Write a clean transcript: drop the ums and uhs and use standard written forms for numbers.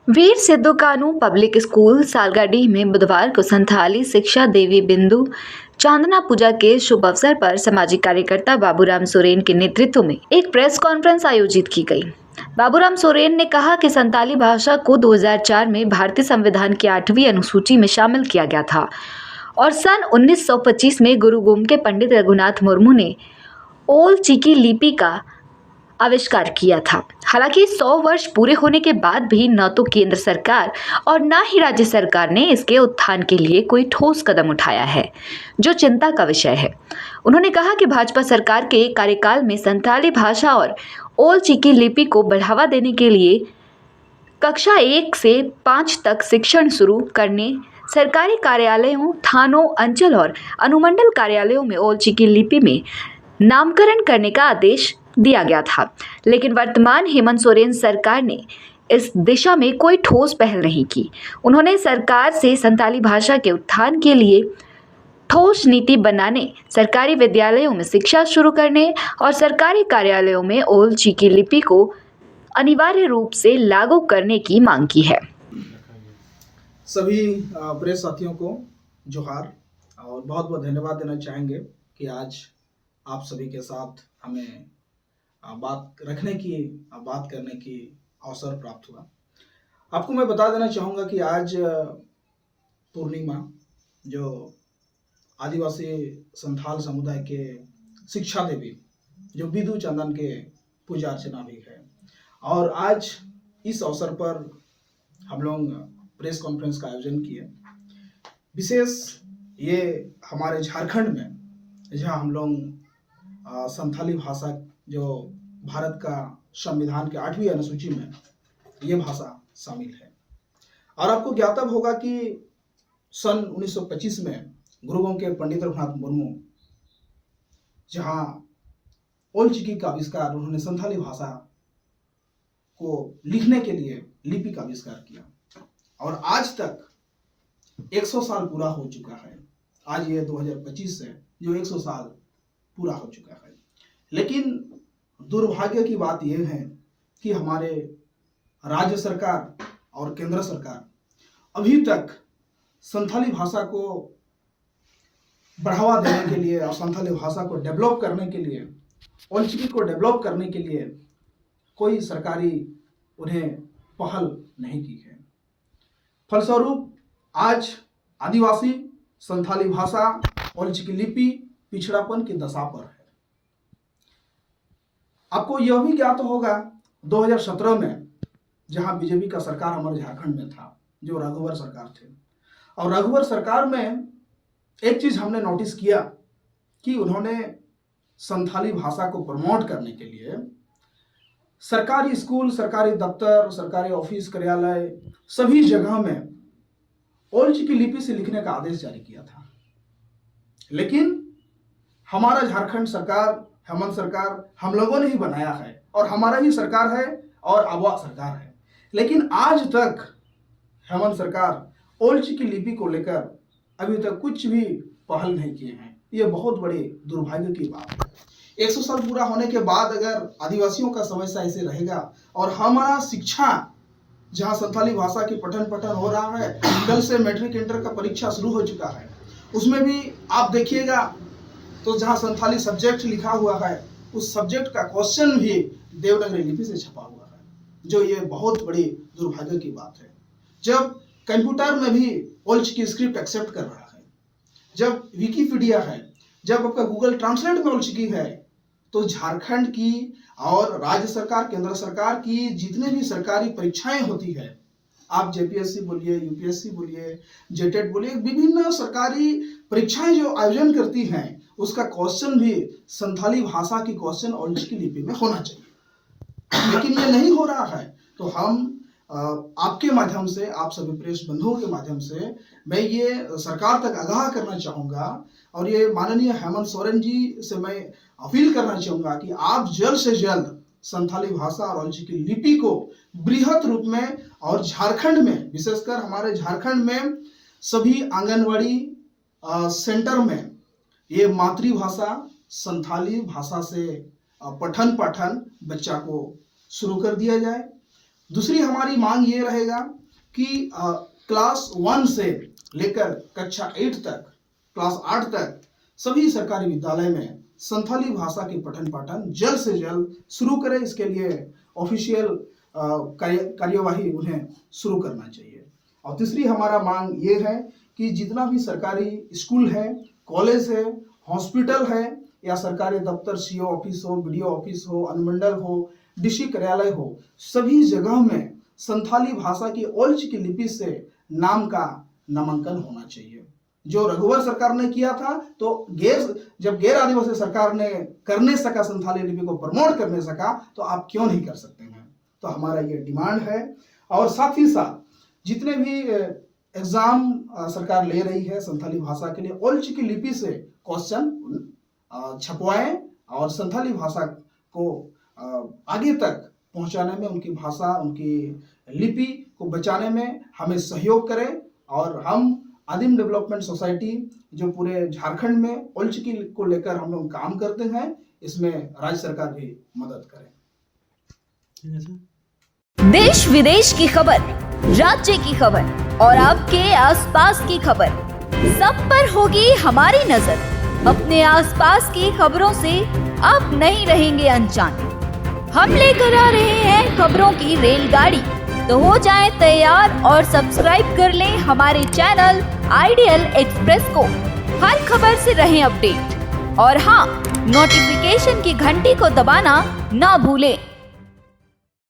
वीर सिद्धू कानू public school Salgadi में बुधवार को संथाली शिक्षा देवी बिंदु चांदना पूजा के शुभ अवसर पर सामाजिक कार्यकर्ता बाबूराम सोरेन के नेतृत्व में एक प्रेस कॉन्फ्रेंस आयोजित की गई। बाबूराम सोरेन ने कहा कि संताली भाषा को 2004 में भारतीय संविधान की 8वीं अनुसूची में शामिल किया गया था और सन 1925 में गुरु गोमके पंडित रघुनाथ मुर्मू ने ओल चिकी लिपि का आविष्कार किया था। हालांकि 100 वर्ष पूरे होने के बाद भी न तो केंद्र सरकार और न ही राज्य सरकार ने इसके उत्थान के लिए कोई ठोस कदम उठाया है, जो चिंता का विषय है। उन्होंने कहा कि भाजपा सरकार के कार्यकाल में संताली भाषा और ओल चिकी लिपि को बढ़ावा देने के लिए कक्षा 1 से 5 तक शिक्षण शुरू करने, सरकारी कार्यालयों, थानों, अंचल और अनुमंडल कार्यालयों में ओल चिकी लिपि में नामकरण करने का आदेश दिया गया था। लेकिन वर्तमान हेमंत सोरेन सरकार ने इस दिशा में कोई ठोस पहल नहीं की। उन्होंने सरकार से संताली भाषा के उत्थान के लिए ठोस नीति बनाने, सरकारी विद्यालयों में शिक्षा शुरू करने और सरकारी कार्यालयों में ओल चिकी लिपि को अनिवार्य रूप से लागू करने की मांग की है। सभी प्रेस साथियों को जोहार और बहुत बहुत धन्यवाद देना चाहेंगे कि आज आप सभी के साथ हमें बात करने की अवसर प्राप्त हुआ। आपको मैं बता देना चाहूँगा कि आज पूर्णिमा, जो आदिवासी संथाल समुदाय के शिक्षा देवी, जो बिदु चंदन के पूजा अर्चना भी है, और आज इस अवसर पर हम लोग प्रेस कॉन्फ्रेंस का आयोजन किए। विशेष ये हमारे झारखंड में, जहाँ हम लोग संथाली भाषा, जो भारत का संविधान के 8वीं अनुसूची में ये भाषा शामिल है। और आपको ज्ञातव्य होगा कि सन 1925 में गुरु गोमके पंडित रघुनाथ मुर्मू, जहाँ ओल चिकी का आविष्कार, उन्होंने संथाली भाषा को लिखने के लिए लिपि का आविष्कार किया और आज तक 100 साल पूरा हो चुका है। आज ये 2025 से जो 100 साल पूरा हो चुका है। लेकिन दुर्भाग्य की बात यह है कि हमारे राज्य सरकार और केंद्र सरकार अभी तक संथाली भाषा को बढ़ावा देने के लिए और संथाली भाषा को डेवलप करने के लिए, ओल चिकी को डेवलप करने के लिए कोई सरकारी उन्हें पहल नहीं की है। फलस्वरूप आज आदिवासी संथाली भाषा, ओल चिकी लिपि पिछड़ापन की दशा पर है। आपको यह भी ज्ञात होगा 2017 में, जहां बीजेपी का सरकार हमारे झारखंड में था, जो रघुवर सरकार थे, और रघुवर सरकार में एक चीज हमने नोटिस किया कि उन्होंने संथाली भाषा को प्रमोट करने के लिए सरकारी स्कूल, सरकारी दफ्तर, सरकारी ऑफिस, कार्यालय, सभी जगह में ओल चिकी लिपि से लिखने का आदेश जारी किया था। लेकिन हमारा झारखंड सरकार, हेमंत सरकार, हम लोगों ने ही बनाया है और हमारा ही सरकार है और आबुआ सरकार है। लेकिन आज तक हेमंत सरकार ओल चिकी लिपि को लेकर अभी तक कुछ भी पहल नहीं किए हैं। ये बहुत बड़ी दुर्भाग्य की बात है। 100 साल पूरा होने के बाद अगर आदिवासियों का समस्या ऐसे रहेगा और हमारा शिक्षा, जहाँ संथाली भाषा की पठन हो रहा है, कल से मैट्रिक इंटर का परीक्षा शुरू हो चुका है, उसमें भी आप देखिएगा तो जहाँ संथाली सब्जेक्ट लिखा हुआ है, उस सब्जेक्ट का क्वेश्चन भी देवनागरी लिपि से छपा हुआ है, जो ये बहुत बड़ी दुर्भाग्य की बात है। जब कंप्यूटर में भी ओल चिकी स्क्रिप्ट एक्सेप्ट कर रहा है, जब विकिपीडिया है, जब आपका गूगल ट्रांसलेट में ओल चिकी है, तो झारखंड की और राज्य सरकार, केंद्र सरकार की जितने भी सरकारी परीक्षाएं होती है, आप जेपीएससी बोलिए, यूपीएससी बोलिए, जेटेट बोलिए, विभिन्न सरकारी परीक्षाएं जो आयोजन करती हैं, उसका क्वेश्चन भी संथाली भाषा की क्वेश्चन ओल चिकी लिपि में होना चाहिए। लेकिन ये नहीं हो रहा है। तो हम आपके माध्यम से, आप सभी प्रेस बंधुओं के माध्यम से मैं ये सरकार तक आगाह करना चाहूँगा और ये माननीय हेमंत सोरेन जी से मैं अपील करना चाहूँगा कि आप जल्द से जल्द संथाली भाषा और ओल चिकी लिपि को बृहत रूप में, और झारखंड में, विशेषकर हमारे झारखंड में सभी आंगनवाड़ी सेंटर में ये मातृभाषा संथाली भाषा से पठन पाठन बच्चा को शुरू कर दिया जाए। दूसरी हमारी मांग ये रहेगा कि क्लास 1 से लेकर कक्षा 8 तक, क्लास 8 तक सभी सरकारी विद्यालय में संथाली भाषा के पठन पाठन जल्द से जल्द शुरू करें। इसके लिए ऑफिशियल कार्यवाही उन्हें शुरू करना चाहिए। और तीसरी हमारा मांग ये है कि जितना भी सरकारी स्कूल है, कॉलेज है, हॉस्पिटल है या सरकारी दफ्तर, सीओ ऑफिस हो, बीडीओ ऑफिस हो, अनुमंडल हो, डीसी कार्यालय हो, सभी जगह में संथाली भाषा की ओल्ड की लिपि से नाम का नामांकन होना चाहिए। जो रघुवर सरकार ने किया था, तो जब गैर आदिवासी सरकार ने कर नहीं सका, संथाली लिपि को प्रमोट कर नहीं सका, तो आप क्यों नहीं कर सकते हैं। तो हमारा ये डिमांड है। और साथ ही साथ जितने भी एग्जाम सरकार ले रही है संथाली भाषा के लिए, ओल्ड की लिपि से क्वेश्चन छपवाएं और संथाली भाषा को आगे तक पहुंचाने में, उनकी भाषा, उनकी लिपि को बचाने में हमें सहयोग करें। और हम आदिम डेवलपमेंट सोसाइटी जो पूरे झारखंड में ओल्ड की को लेकर हम लोग काम करते हैं, इसमें राज्य सरकार भी मदद करे। देश विदेश की खबर, राज्य की खबर और आपके आसपास की खबर, सब पर होगी हमारी नजर। अपने आसपास की खबरों से आप नहीं रहेंगे अनजान। हम लेकर आ रहे हैं खबरों की रेलगाड़ी, तो हो जाएं तैयार और सब्सक्राइब कर लें हमारे चैनल आइडियल एक्सप्रेस को। हर खबर से रहें अपडेट और हाँ, नोटिफिकेशन की घंटी को दबाना ना भूलें।